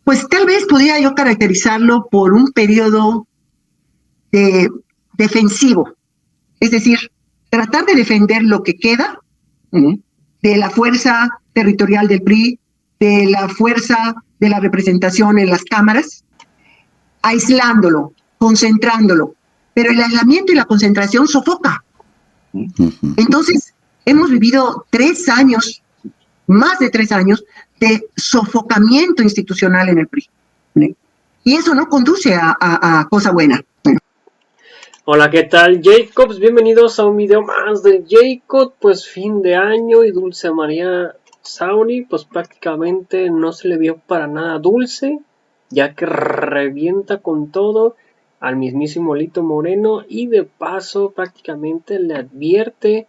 Pues tal vez podría yo caracterizarlo por un periodo defensivo, es decir, tratar de defender lo que queda de la fuerza territorial del PRI, de la fuerza de la representación en las cámaras, aislándolo, concentrándolo, pero el aislamiento y la concentración sofoca. Entonces, hemos vivido 3 años, más de 3 años, de sofocamiento institucional en el PRI. Y eso no conduce a cosa buena. Hola, ¿qué tal, Jacobs? Bienvenidos a un video más del Jacob. Pues fin de año y Dulce María Sauri, pues prácticamente no se le vio para nada dulce, ya que revienta con todo al mismísimo Lito Moreno y de paso prácticamente le advierte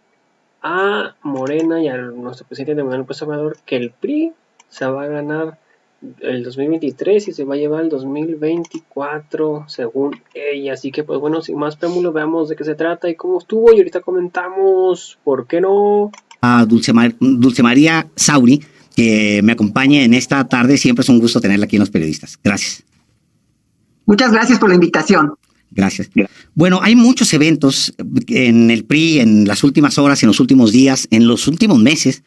a Morena y a nuestro presidente Manuel López Obrador que el PRI se va a ganar el 2023 y se va a llevar el 2024 según ella. Así que pues bueno, sin más preámbulo, veamos de qué se trata y cómo estuvo y ahorita comentamos por qué no. A Dulce María Sauri, que me acompañe en esta tarde. Siempre es un gusto tenerla aquí en Los Periodistas. Gracias. Muchas gracias por la invitación. Gracias. Bueno, hay muchos eventos en el PRI en las últimas horas, en los últimos días, en los últimos meses,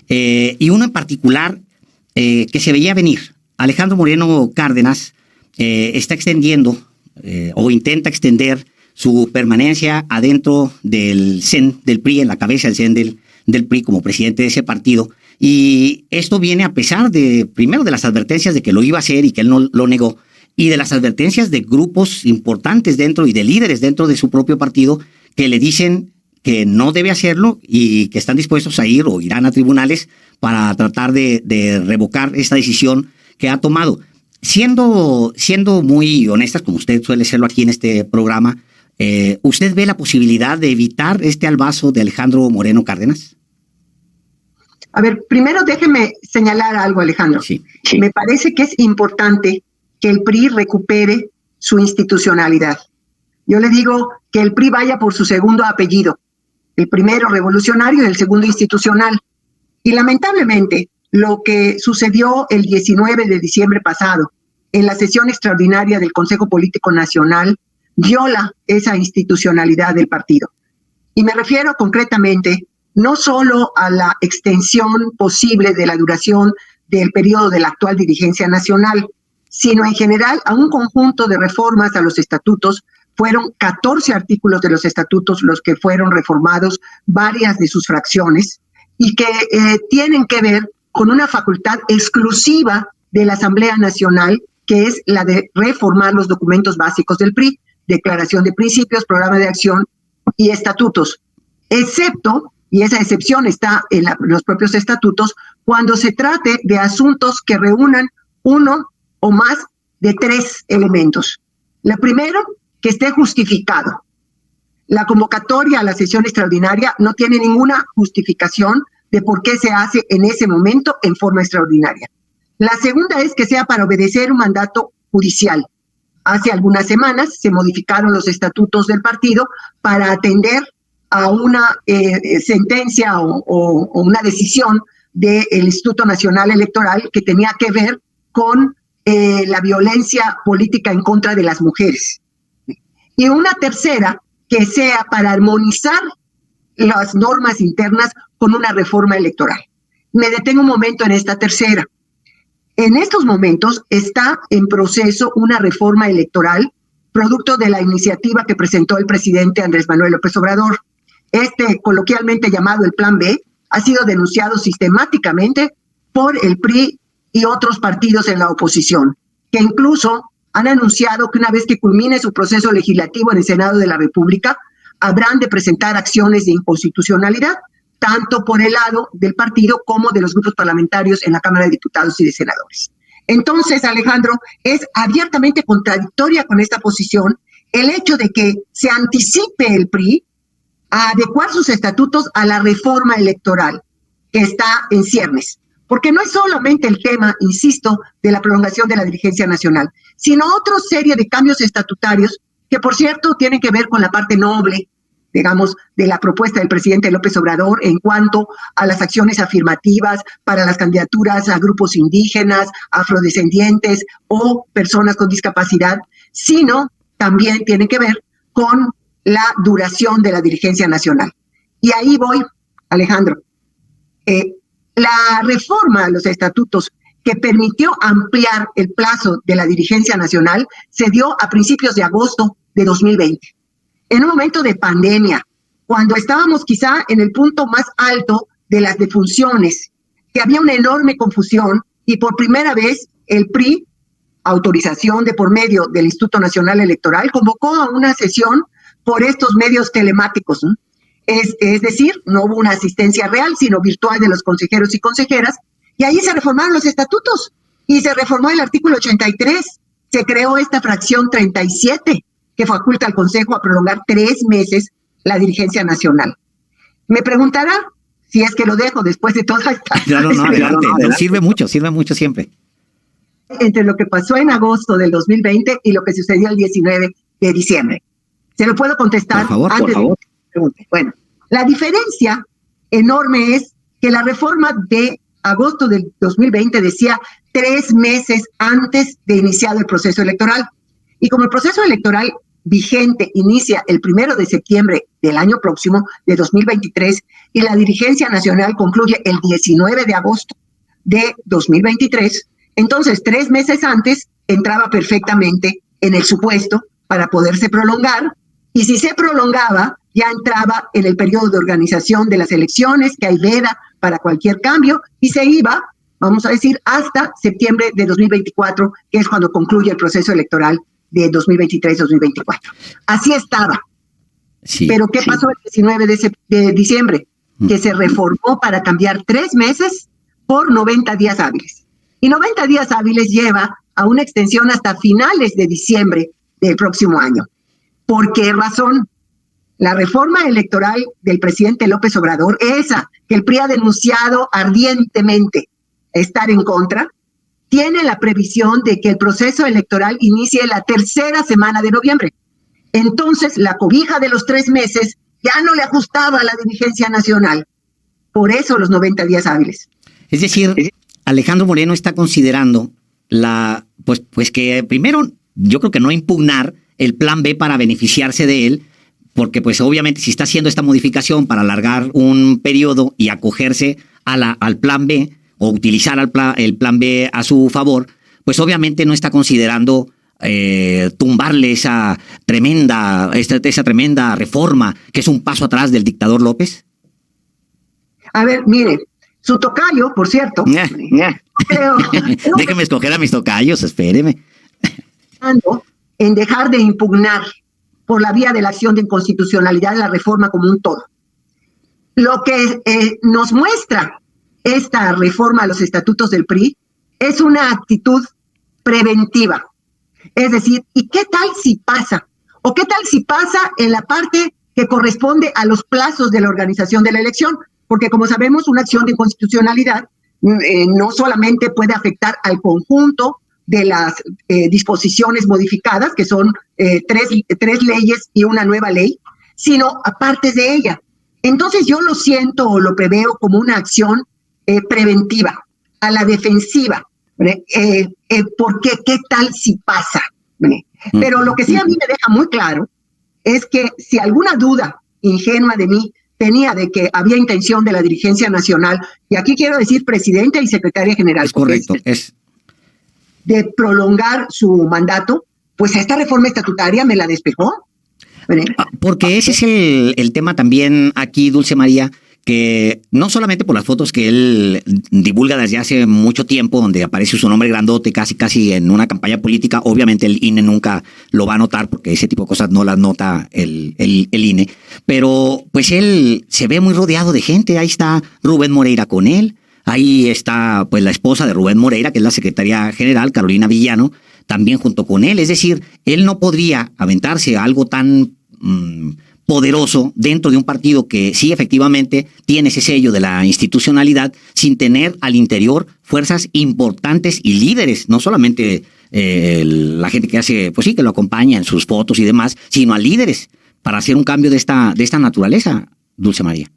y uno en particular que se veía venir. Alejandro Moreno Cárdenas está extendiendo o intenta extender su permanencia adentro del CEN del PRI, en la cabeza del CEN del PRI como presidente de ese partido. Y esto viene a pesar de, primero, de las advertencias de que lo iba a hacer y que él no lo negó, y de las advertencias de grupos importantes dentro y de líderes dentro de su propio partido que le dicen que no debe hacerlo y que están dispuestos a ir o irán a tribunales para tratar de revocar esta decisión que ha tomado. Siendo muy honestas, como usted suele serlo aquí en este programa, ¿usted ve la posibilidad de evitar este albazo de Alejandro Moreno Cárdenas? A ver, primero déjeme señalar algo, Alejandro. Sí. Me parece que es importante que el PRI recupere su institucionalidad. Yo le digo que el PRI vaya por su segundo apellido, el primero revolucionario y el segundo institucional. Y lamentablemente, lo que sucedió el 19 de diciembre pasado en la sesión extraordinaria del Consejo Político Nacional viola esa institucionalidad del partido. Y me refiero concretamente no solo a la extensión posible de la duración del periodo de la actual dirigencia nacional, sino en general a un conjunto de reformas a los estatutos. Fueron 14 artículos de los estatutos los que fueron reformados, varias de sus fracciones, y que tienen que ver con una facultad exclusiva de la Asamblea Nacional, que es la de reformar los documentos básicos del PRI, declaración de principios, programa de acción y estatutos, excepto, y esa excepción está en los propios estatutos, cuando se trate de asuntos que reúnan uno o más de 3 elementos. La primero, que esté justificado. La convocatoria a la sesión extraordinaria no tiene ninguna justificación de por qué se hace en ese momento en forma extraordinaria. La segunda es que sea para obedecer un mandato judicial. Hace algunas semanas se modificaron los estatutos del partido para atender a una sentencia o una decisión del Instituto Nacional Electoral que tenía que ver con la violencia política en contra de las mujeres. Y una tercera, que sea para armonizar las normas internas con una reforma electoral. Me detengo un momento en esta tercera. En estos momentos está en proceso una reforma electoral, producto de la iniciativa que presentó el presidente Andrés Manuel López Obrador. Este, coloquialmente llamado el Plan B, ha sido denunciado sistemáticamente por el PRI y otros partidos en la oposición, que incluso han anunciado que una vez que culmine su proceso legislativo en el Senado de la República, habrán de presentar acciones de inconstitucionalidad, tanto por el lado del partido como de los grupos parlamentarios en la Cámara de Diputados y de Senadores. Entonces, Alejandro, es abiertamente contradictoria con esta posición el hecho de que se anticipe el PRI a adecuar sus estatutos a la reforma electoral que está en ciernes. Porque no es solamente el tema, insisto, de la prolongación de la dirigencia nacional, sino otra serie de cambios estatutarios que, por cierto, tienen que ver con la parte noble digamos, de la propuesta del presidente López Obrador en cuanto a las acciones afirmativas para las candidaturas a grupos indígenas, afrodescendientes o personas con discapacidad, sino también tiene que ver con la duración de la dirigencia nacional. Y ahí voy, Alejandro. La reforma a los estatutos que permitió ampliar el plazo de la dirigencia nacional se dio a principios de agosto de 2020. En un momento de pandemia, cuando estábamos quizá en el punto más alto de las defunciones, que había una enorme confusión y por primera vez el PRI, autorización de por medio del Instituto Nacional Electoral, convocó a una sesión por estos medios telemáticos, ¿no? Es decir, no hubo una asistencia real, sino virtual de los consejeros y consejeras, y ahí se reformaron los estatutos, y se reformó el artículo 83, se creó esta fracción 37, que faculta al Consejo a prolongar 3 meses la dirigencia nacional. Me preguntará si es que lo dejo después de toda esta... No, adelante, sirve mucho siempre. Entre lo que pasó en agosto del 2020 y lo que sucedió el 19 de diciembre. ¿Se lo puedo contestar? Por favor. Bueno, la diferencia enorme es que la reforma de agosto del 2020 decía 3 meses antes de iniciado el proceso electoral. Y como el proceso electoral vigente inicia el 1 de septiembre del año próximo, de 2023, y la dirigencia nacional concluye el 19 de agosto de 2023, entonces 3 meses antes entraba perfectamente en el supuesto para poderse prolongar, y si se prolongaba, ya entraba en el periodo de organización de las elecciones, que hay veda para cualquier cambio, y se iba, vamos a decir, hasta septiembre de 2024, que es cuando concluye el proceso electoral de 2023-2024. Así estaba. Sí, pero ¿qué pasó el 19 de diciembre? Que se reformó para cambiar 3 meses por 90 días hábiles. Y 90 días hábiles lleva a una extensión hasta finales de diciembre del próximo año. ¿Por qué razón? La reforma electoral del presidente López Obrador, esa que el PRI ha denunciado ardientemente estar en contra, tiene la previsión de que el proceso electoral inicie la 3ª semana de noviembre. Entonces, la cobija de los 3 meses ya no le ajustaba a la dirigencia nacional. Por eso los 90 días hábiles. Es decir, Alejandro Moreno está considerando pues que primero, yo creo que no impugnar el plan B para beneficiarse de él, porque pues obviamente si está haciendo esta modificación para alargar un periodo y acogerse al plan B o utilizar el plan B a su favor, pues obviamente no está considerando tumbarle esa tremenda reforma que es un paso atrás del dictador López. A ver, mire, su tocayo, por cierto, déjeme escoger a mis tocayos, espéreme. En dejar de impugnar por la vía de la acción de inconstitucionalidad la reforma como un todo. Lo que nos muestra esta reforma a los estatutos del PRI es una actitud preventiva. Es decir, ¿y qué tal si pasa? ¿O qué tal si pasa en la parte que corresponde a los plazos de la organización de la elección? Porque como sabemos, una acción de inconstitucionalidad no solamente puede afectar al conjunto de las disposiciones modificadas, que son tres leyes y una nueva ley, sino a partes de ella. Entonces yo lo siento o lo preveo como una acción preventiva, a la defensiva. Porque qué tal si pasa. Pero lo que sí a mí me deja muy claro es que si alguna duda ingenua de mí tenía de que había intención de la dirigencia nacional, y aquí quiero decir presidenta y secretaria general, es correcto, de prolongar su mandato, pues esta reforma estatutaria me la despejó. Porque ese es el tema también aquí, Dulce María, que no solamente por las fotos que él divulga desde hace mucho tiempo, donde aparece su nombre grandote casi en una campaña política, obviamente el INE nunca lo va a notar porque ese tipo de cosas no las nota el INE, pero pues él se ve muy rodeado de gente. Ahí está Rubén Moreira con él, ahí está pues la esposa de Rubén Moreira, que es la secretaria general, Carolina Villano, también junto con él. Es decir, él no podría aventarse a algo tan poderoso dentro de un partido que sí efectivamente tiene ese sello de la institucionalidad, sin tener al interior fuerzas importantes y líderes, no solamente la gente que hace, pues sí, que lo acompaña en sus fotos y demás, sino a líderes. para hacer un cambio de esta naturaleza, Dulce María?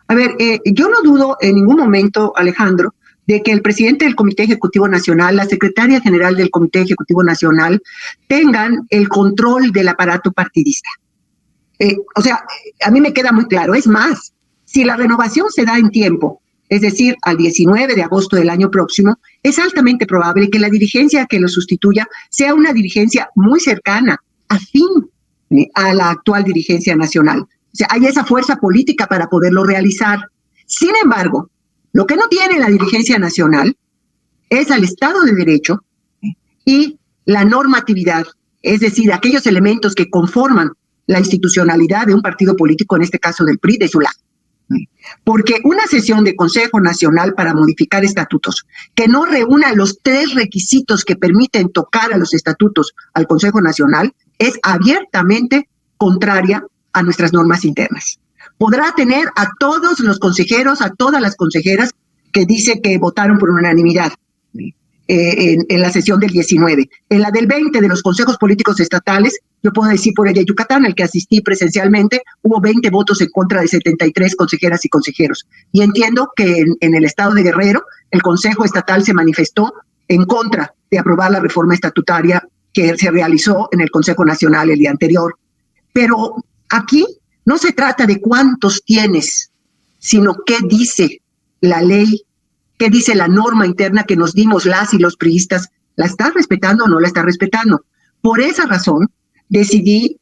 A ver, yo no dudo en ningún momento, Alejandro, de que el presidente del Comité Ejecutivo Nacional, la secretaria general del Comité Ejecutivo Nacional, tengan el control del aparato partidista. O sea, a mí me queda muy claro. Es más, si la renovación se da en tiempo, es decir, al 19 de agosto del año próximo, es altamente probable que la dirigencia que lo sustituya sea una dirigencia muy cercana, afín a la actual dirigencia nacional. O sea, hay esa fuerza política para poderlo realizar. Sin embargo, lo que no tiene la dirigencia nacional es al Estado de Derecho y la normatividad, es decir, aquellos elementos que conforman la institucionalidad de un partido político, en este caso del PRI, de su lado. Porque una sesión de Consejo Nacional para modificar estatutos que no reúna los 3 requisitos que permiten tocar a los estatutos al Consejo Nacional es abiertamente contraria a nuestras normas internas. Podrá tener a todos los consejeros, a todas las consejeras que dice que votaron por unanimidad en la sesión del 19. En la del 20 de los consejos políticos estatales, yo puedo decir por el de Yucatán, al que asistí presencialmente, hubo 20 votos en contra de 73 consejeras y consejeros. Y entiendo que en el estado de Guerrero, el Consejo Estatal se manifestó en contra de aprobar la reforma estatutaria que se realizó en el Consejo Nacional el día anterior. Pero aquí no se trata de cuántos tienes, sino qué dice la ley, qué dice la norma interna que nos dimos las y los priistas. ¿La está respetando o no la está respetando? Por esa razón, decidí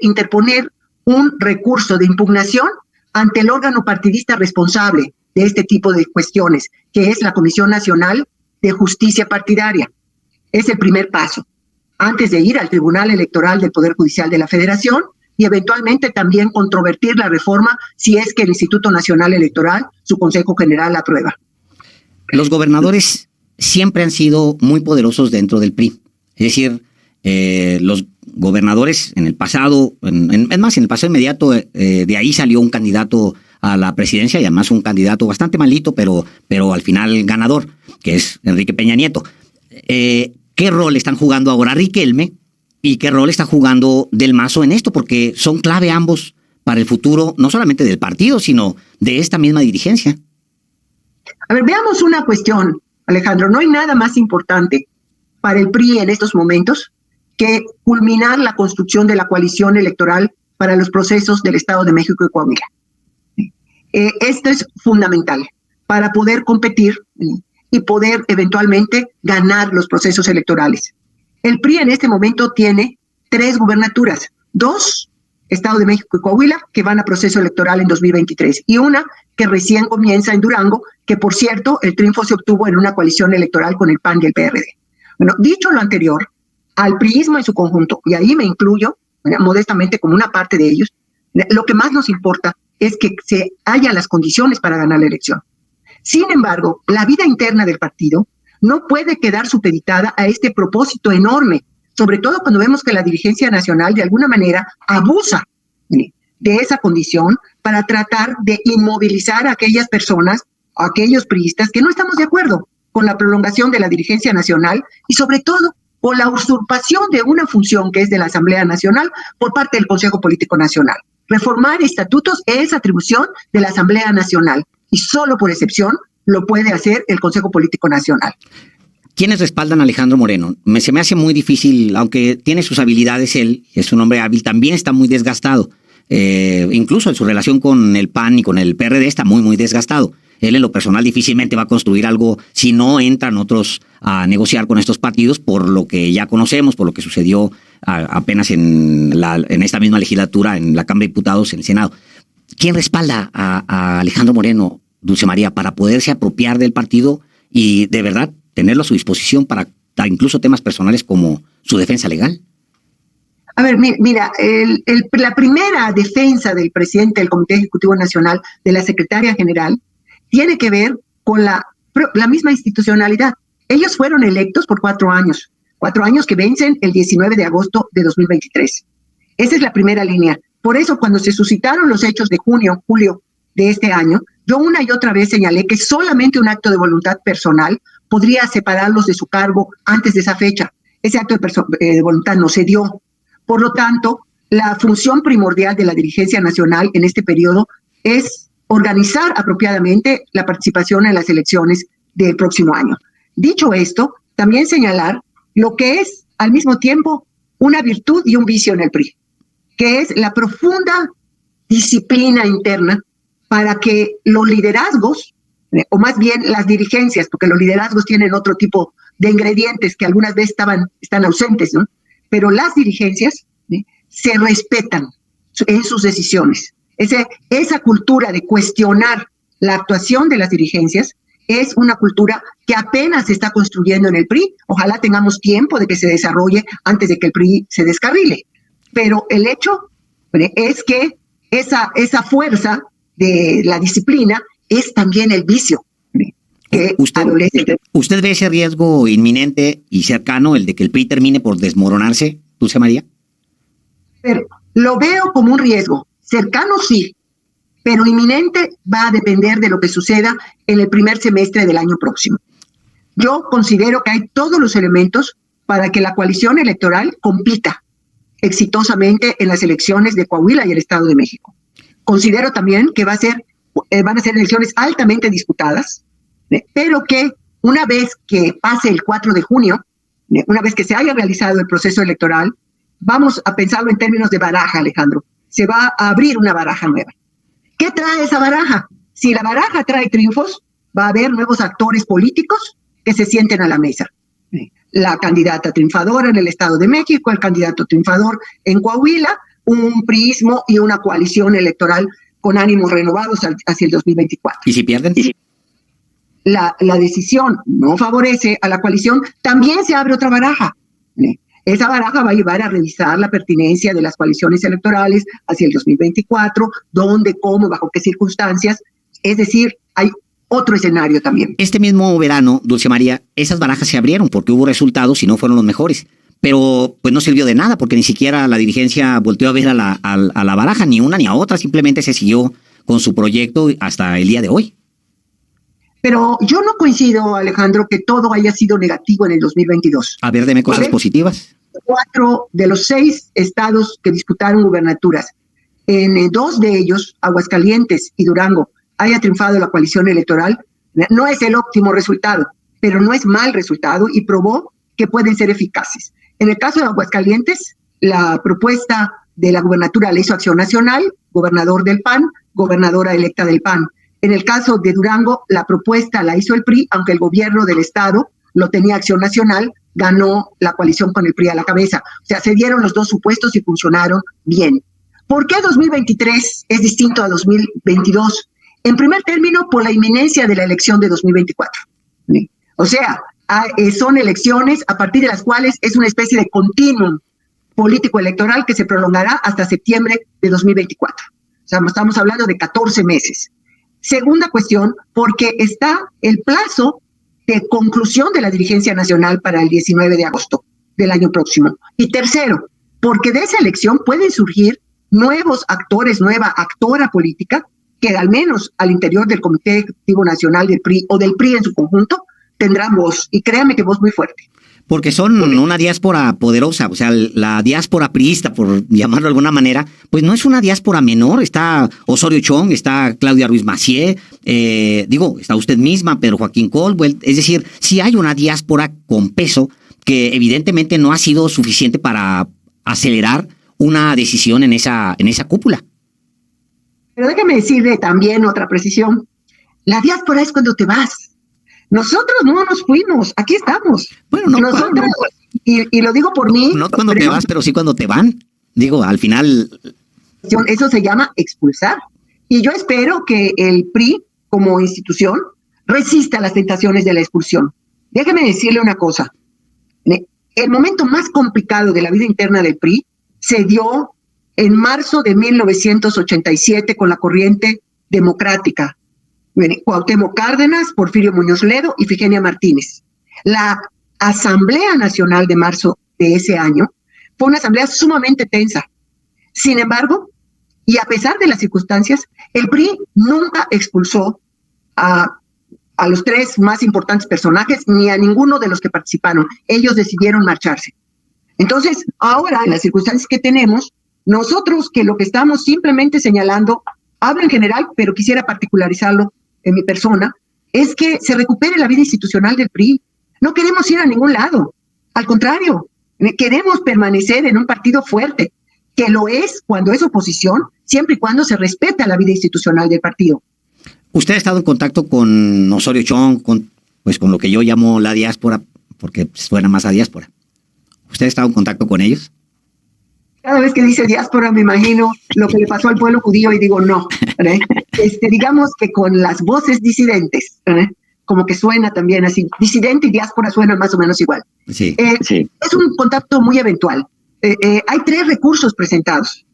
interponer un recurso de impugnación ante el órgano partidista responsable de este tipo de cuestiones, que es la Comisión Nacional de Justicia Partidaria. Es el primer paso, antes de ir al Tribunal Electoral del Poder Judicial de la Federación y eventualmente también controvertir la reforma si es que el Instituto Nacional Electoral, su Consejo General, la aprueba. Los gobernadores siempre han sido muy poderosos dentro del PRI. Es decir, los gobernadores en el pasado, en el pasado inmediato, de ahí salió un candidato a la presidencia y además un candidato bastante malito, pero al final ganador, que es Enrique Peña Nieto. ¿Qué rol están jugando ahora Riquelme y qué rol está jugando Del Mazo en esto? Porque son clave ambos para el futuro, no solamente del partido, sino de esta misma dirigencia. A ver, veamos una cuestión, Alejandro. No hay nada más importante para el PRI en estos momentos que culminar la construcción de la coalición electoral para los procesos del Estado de México y Coahuila. Esto es fundamental para poder competir y poder eventualmente ganar los procesos electorales. El PRI en este momento tiene 3 gubernaturas, 2, Estado de México y Coahuila, que van a proceso electoral en 2023, y una que recién comienza en Durango, que por cierto, el triunfo se obtuvo en una coalición electoral con el PAN y el PRD. Bueno, dicho lo anterior, al priismo en su conjunto, y ahí me incluyo modestamente como una parte de ellos, lo que más nos importa es que se haya las condiciones para ganar la elección. Sin embargo, la vida interna del partido no puede quedar supeditada a este propósito enorme, sobre todo cuando vemos que la dirigencia nacional de alguna manera abusa de esa condición para tratar de inmovilizar a aquellas personas, a aquellos priistas que no estamos de acuerdo con la prolongación de la dirigencia nacional y sobre todo con la usurpación de una función que es de la Asamblea Nacional por parte del Consejo Político Nacional. Reformar estatutos es atribución de la Asamblea Nacional y solo por excepción lo puede hacer el Consejo Político Nacional. ¿Quiénes respaldan a Alejandro Moreno? Se me hace muy difícil, aunque tiene sus habilidades él, es un hombre hábil, también está muy desgastado. Incluso en su relación con el PAN y con el PRD está muy, muy desgastado. Él en lo personal difícilmente va a construir algo si no entran otros a negociar con estos partidos por lo que ya conocemos, por lo que sucedió apenas en esta misma legislatura, en la Cámara de Diputados, en el Senado. ¿Quién respalda a Alejandro Moreno, Dulce María, para poderse apropiar del partido y de verdad tenerlo a su disposición para incluso temas personales como su defensa legal? A ver, mira, la primera defensa del presidente del Comité Ejecutivo Nacional, de la secretaria general, tiene que ver con la misma institucionalidad. Ellos fueron electos por 4 años que vencen el 19 de agosto de 2023. Esa es la primera línea. Por eso, cuando se suscitaron los hechos de julio de este año, yo una y otra vez señalé que solamente un acto de voluntad personal podría separarlos de su cargo antes de esa fecha. Ese acto de voluntad no se dio. Por lo tanto, la función primordial de la dirigencia nacional en este periodo es organizar apropiadamente la participación en las elecciones del próximo año. Dicho esto, también señalar lo que es al mismo tiempo una virtud y un vicio en el PRI, que es la profunda disciplina interna para que los liderazgos, o más bien las dirigencias, porque los liderazgos tienen otro tipo de ingredientes que algunas veces están ausentes, ¿no? Pero las dirigencias se respetan en sus decisiones. Esa cultura de cuestionar la actuación de las dirigencias es una cultura que apenas se está construyendo en el PRI. Ojalá tengamos tiempo de que se desarrolle antes de que el PRI se descarrile. Pero el hecho es que esa fuerza de la disciplina es también el vicio. Que ¿Usted ve ese riesgo inminente y cercano, el de que el PRI termine por desmoronarse, Dulce María? Pero lo veo como un riesgo. Cercano sí, pero inminente va a depender de lo que suceda en el primer semestre del año próximo. Yo considero que hay todos los elementos para que la coalición electoral compita exitosamente en las elecciones de Coahuila y el Estado de México. Considero también que van a ser elecciones altamente disputadas, pero que una vez que pase el 4 de junio, una vez que se haya realizado el proceso electoral, vamos a pensarlo en términos de baraja, Alejandro. Se va a abrir una baraja nueva. ¿Qué trae esa baraja? Si la baraja trae triunfos, va a haber nuevos actores políticos que se sienten a la mesa. La candidata triunfadora en el Estado de México, el candidato triunfador en Coahuila, un priismo y una coalición electoral con ánimos renovados hacia el 2024. ¿Y si pierden? La decisión no favorece a la coalición, también se abre otra baraja. Esa baraja va a llevar a revisar la pertinencia de las coaliciones electorales hacia el 2024, dónde, cómo, bajo qué circunstancias. Es decir, hay otro escenario también. Este mismo verano, Dulce María, esas barajas se abrieron porque hubo resultados y no fueron los mejores. Pero pues no sirvió de nada porque ni siquiera la dirigencia volteó a ver a la baraja, ni una ni a otra, simplemente se siguió con su proyecto hasta el día de hoy. Pero yo no coincido, Alejandro, que todo haya sido negativo en el 2022. A ver, deme cosas positivas. 4 de los 6 estados que disputaron gubernaturas, en 2 de ellos, Aguascalientes y Durango, haya triunfado la coalición electoral, no es el óptimo resultado, pero no es mal resultado y probó que pueden ser eficaces. En el caso de Aguascalientes, la propuesta de la gubernatura la hizo Acción Nacional, gobernador del PAN, gobernadora electa del PAN. En el caso de Durango, la propuesta la hizo el PRI, aunque el gobierno del estado lo tenía Acción Nacional, ganó la coalición con el PRI a la cabeza. O sea, se dieron los dos supuestos y funcionaron bien. ¿Por qué 2023 es distinto a 2022? En primer término, por la inminencia de la elección de 2024. O sea, son elecciones a partir de las cuales es una especie de continuum político electoral que se prolongará hasta septiembre de 2024. O sea, estamos hablando de 14 meses. Segunda cuestión, porque está el plazo de conclusión de la dirigencia nacional para el 19 de agosto del año próximo. Y tercero, porque de esa elección pueden surgir nuevos actores, nueva actora política, que al menos al interior del Comité Ejecutivo Nacional del PRI o del PRI en su conjunto, tendrán voz, y créanme que voz muy fuerte. Porque son una diáspora poderosa, o sea, la diáspora priista, por llamarlo de alguna manera, pues no es una diáspora menor. Está Osorio Chong, está Claudia Ruiz Massieu, está usted misma, Pedro Joaquín Caldwell. Es decir, sí hay una diáspora con peso que evidentemente no ha sido suficiente para acelerar una decisión en esa cúpula. Pero déjeme decirle también otra precisión. La diáspora es cuando te vas. Nosotros no nos fuimos, aquí estamos. Bueno, no nosotros, y lo digo por mí. No cuando te vas, pero sí cuando te van. Digo, al final. Eso se llama expulsar. Y yo espero que el PRI, como institución, resista las tentaciones de la expulsión. Déjeme decirle una cosa. El momento más complicado de la vida interna del PRI se dio en marzo de 1987 con la corriente democrática. Cuauhtémoc Cárdenas, Porfirio Muñoz Ledo y Ifigenia Martínez. La Asamblea Nacional de marzo de ese año fue una asamblea sumamente tensa. Sin embargo, y a pesar de las circunstancias, el PRI nunca expulsó a los 3 más importantes personajes ni a ninguno de los que participaron. Ellos decidieron marcharse. Entonces, ahora, en las circunstancias que tenemos, Nosotros que lo que estamos simplemente señalando, hablo en general, pero quisiera particularizarlo en mi persona, es que se recupere la vida institucional del PRI. No queremos ir a ningún lado, al contrario, queremos permanecer en un partido fuerte, que lo es cuando es oposición, siempre y cuando se respeta la vida institucional del partido. ¿Usted ha estado en contacto con Osorio Chong, con lo que yo llamo la diáspora, porque suena más a diáspora? ¿Usted ha estado en contacto con ellos? Cada vez que dice diáspora me imagino lo que le pasó al pueblo judío y digo no. Digamos que con las voces disidentes, como que suena también así. Disidente y diáspora suenan más o menos igual. Sí. Es un contacto muy eventual. Hay 3 recursos presentados.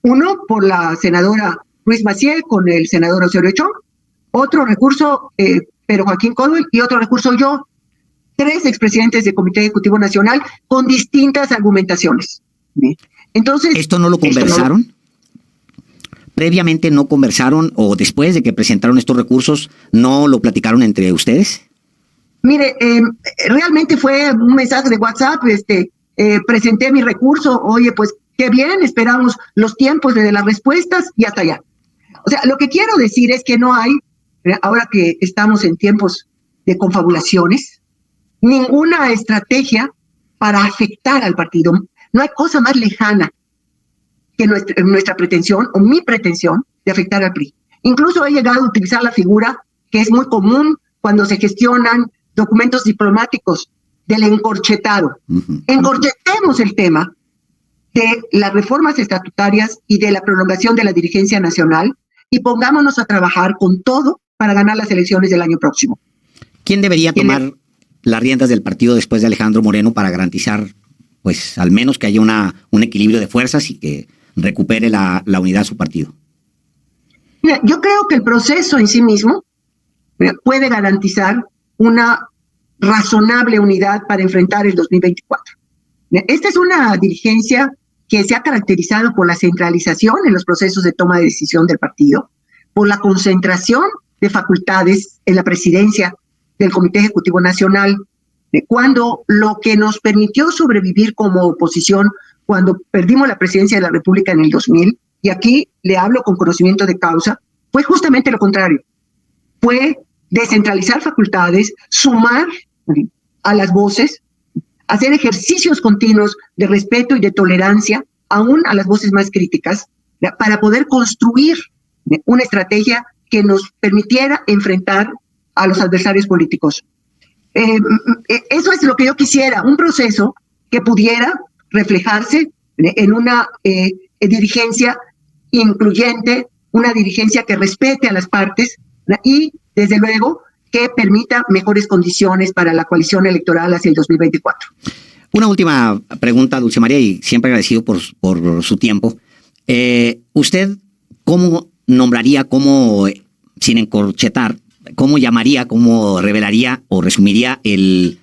Uno por la senadora Ruiz Massieu con el senador Osorio Chong, otro recurso Pedro Joaquín Caldwell y otro recurso yo. 3 expresidentes del Comité Ejecutivo Nacional con distintas argumentaciones. Entonces, ¿esto no lo conversaron? ¿Previamente no conversaron o después de que presentaron estos recursos no lo platicaron entre ustedes? Mire, realmente fue un mensaje de WhatsApp, presenté mi recurso, oye, pues qué bien, esperamos los tiempos de las respuestas y hasta allá. O sea, lo que quiero decir es que no hay, ahora que estamos en tiempos de confabulaciones, ninguna estrategia para afectar al partido. No hay cosa más lejana que nuestra pretensión o mi pretensión de afectar al PRI. Incluso he llegado a utilizar la figura que es muy común cuando se gestionan documentos diplomáticos del encorchetado. Encorchetemos el tema de las reformas estatutarias y de la prolongación de la dirigencia nacional y pongámonos a trabajar con todo para ganar las elecciones del año próximo. ¿Quién debería tomar las riendas del partido después de Alejandro Moreno para garantizar, pues, al menos que haya un equilibrio de fuerzas y que recupere la unidad de su partido? Mira, yo creo que el proceso en sí mismo puede garantizar una razonable unidad para enfrentar el 2024. Esta es una dirigencia que se ha caracterizado por la centralización en los procesos de toma de decisión del partido, por la concentración de facultades en la presidencia del Comité Ejecutivo Nacional, cuando lo que nos permitió sobrevivir como oposición cuando perdimos la presidencia de la República en el 2000, y aquí le hablo con conocimiento de causa, fue justamente lo contrario. Fue descentralizar facultades, sumar a las voces, hacer ejercicios continuos de respeto y de tolerancia, aún a las voces más críticas, para poder construir una estrategia que nos permitiera enfrentar a los adversarios políticos. Eso es lo que yo quisiera, un proceso que pudiera reflejarse en una dirigencia incluyente, una dirigencia que respete a las partes y, desde luego, que permita mejores condiciones para la coalición electoral hacia el 2024. Una última pregunta, Dulce María, y siempre agradecido por su tiempo. ¿Usted cómo nombraría, sin encorchetar, cómo llamaría, cómo revelaría o resumiría el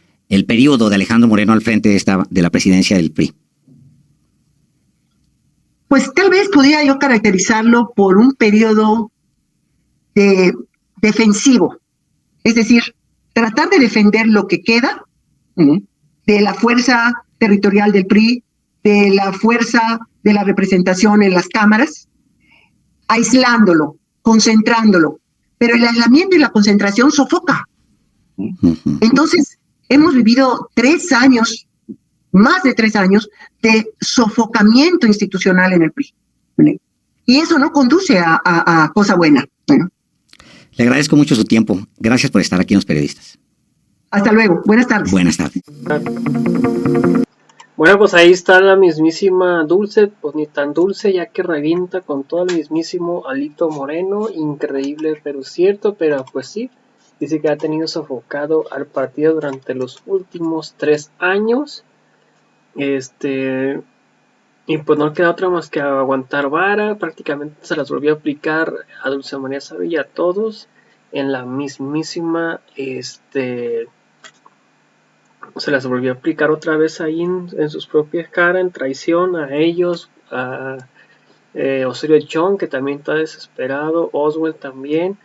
periodo de Alejandro Moreno al frente de la presidencia del PRI? Pues tal vez podría yo caracterizarlo por un periodo defensivo. Es decir, tratar de defender lo que queda de la fuerza territorial del PRI, de la fuerza de la representación en las cámaras, aislándolo, concentrándolo. Pero el aislamiento y la concentración sofoca. Entonces, hemos vivido 3 años, más de 3 años, de sofocamiento institucional en el PRI. Y eso no conduce a cosa buena. Le agradezco mucho su tiempo. Gracias por estar aquí en Los Periodistas. Hasta luego. Buenas tardes. Buenas tardes. Bueno, pues ahí está la mismísima Dulce, pues ni tan dulce, ya que revienta con todo el mismísimo Alito Moreno. Increíble, pero cierto, pero pues sí, dice que ha tenido sofocado al partido durante los últimos 3 años. Y pues no queda otra más que aguantar vara. Prácticamente se las volvió a aplicar a Dulce María Savilla, a todos, en la mismísima, se las volvió a aplicar otra vez ahí en sus propias caras, en traición a ellos, a Osorio Chong, que también está desesperado, Oswald también,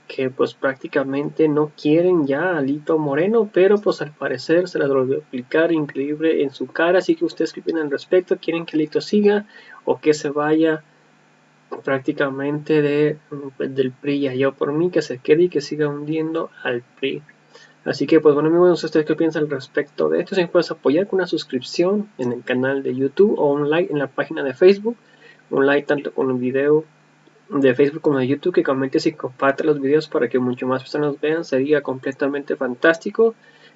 que pues prácticamente no quieren ya a Lito Moreno, pero pues al parecer se las volvió a aplicar increíble en su cara. Así que ustedes qué opinan al respecto, quieren que Lito siga o que se vaya prácticamente del PRI. Ya yo por mí que se quede y que siga hundiendo al PRI. Así que pues bueno amigos, ¿ustedes qué piensan al respecto de esto? Si me puedes apoyar con una suscripción en el canal de YouTube o un like en la página de Facebook, un like tanto con el video de Facebook como de YouTube, que comentes y compartas los videos para que mucho más personas vean, sería completamente fantástico.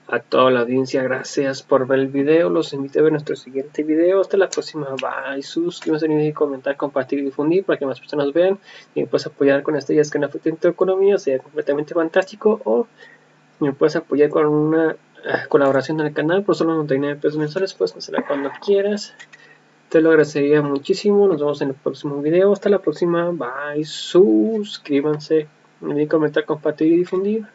A toda la audiencia, gracias por ver el video, los invito a ver nuestro siguiente video, hasta la próxima, bye, suscríbanse, no olviden comentar, compartir y difundir para que más personas vean, y me puedes apoyar con estrellas que no afecten tu economía, sería completamente fantástico, o me puedes apoyar con una colaboración en el canal por solo 99 pesos mensuales, puedes cancelar cuando quieras. Te lo agradecería muchísimo. Nos vemos en el próximo video. Hasta la próxima. Bye. Suscríbanse. No olviden comentar, compartir y difundir.